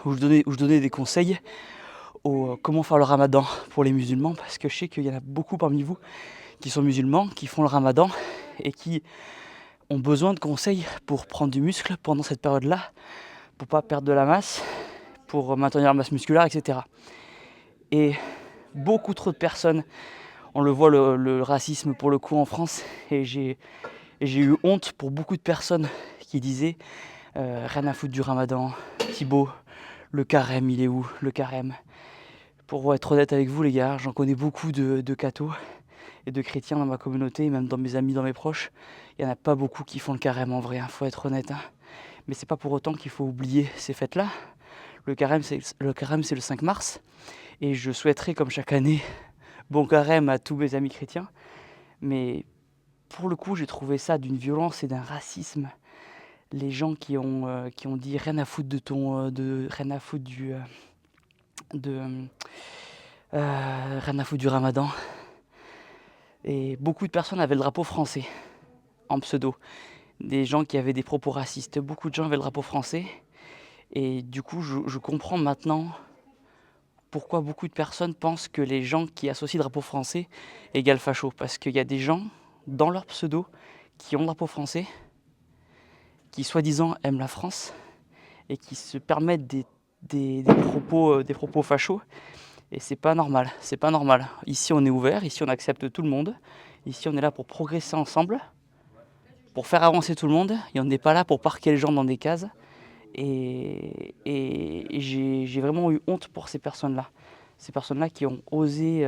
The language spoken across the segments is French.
où je donnais des conseils comment faire le ramadan pour les musulmans, parce que je sais qu'il y en a beaucoup parmi vous qui sont musulmans, qui font le ramadan et qui ont besoin de conseils pour prendre du muscle pendant cette période-là, pour pas perdre de la masse, pour maintenir la masse musculaire, etc. Et beaucoup trop de personnes, on le voit le racisme pour le coup en France, et j'ai eu honte pour beaucoup de personnes qui disaient rien à foutre du ramadan, Thibaut, le carême il est où, le carême? Pour être honnête avec vous les gars, j'en connais beaucoup de cathos et de chrétiens dans ma communauté, et même dans mes amis, dans mes proches. Il n'y en a pas beaucoup qui font le carême en vrai, faut être honnête. Mais c'est pas pour autant qu'il faut oublier ces fêtes-là. Le carême c'est le 5 mars, et je souhaiterais comme chaque année bon carême à tous mes amis chrétiens. Mais pour le coup j'ai trouvé ça d'une violence et d'un racisme. Les gens qui ont dit rien à foutre rien à foutre rien à foutre du ramadan. Et beaucoup de personnes avaient le drapeau français en pseudo. Des gens qui avaient des propos racistes. Beaucoup de gens avaient le drapeau français. Et du coup, je comprends maintenant pourquoi beaucoup de personnes pensent que les gens qui associent drapeau français égale facho. Parce qu'il y a des gens, dans leur pseudo, qui ont le drapeau français, qui soi-disant aiment la France, et qui se permettent des propos fachos. Et c'est pas normal, c'est pas normal. Ici on est ouvert, ici on accepte tout le monde. Ici on est là pour progresser ensemble, pour faire avancer tout le monde. Et on n'est pas là pour parquer les gens dans des cases. Et j'ai vraiment eu honte pour ces personnes-là. Ces personnes-là qui ont osé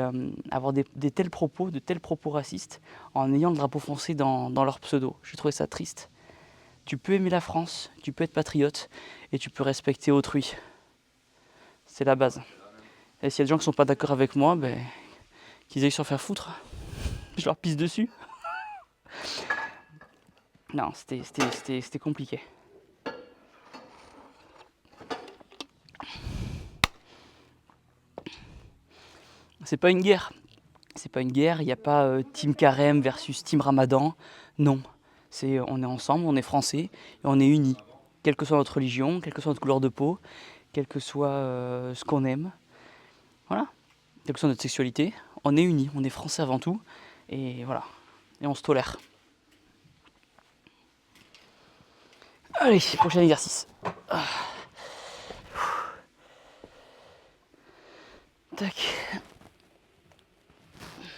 avoir de tels propos racistes en ayant le drapeau français dans leur pseudo. J'ai trouvé ça triste. Tu peux aimer la France, tu peux être patriote et tu peux respecter autrui. C'est la base. Et s'il y a des gens qui sont pas d'accord avec moi, qu'ils aillent se faire foutre. Je leur pisse dessus. Non, c'était compliqué. C'est pas une guerre. C'est pas une guerre, il n'y a pas Team Carême versus Team Ramadan. Non. On est ensemble, on est français et on est unis. Quelle que soit notre religion, quelle que soit notre couleur de peau, quel que soit ce qu'on aime. Voilà. Quelle que soit notre sexualité, on est unis, on est français avant tout. Et voilà. Et on se tolère. Allez, prochain exercice. Tac.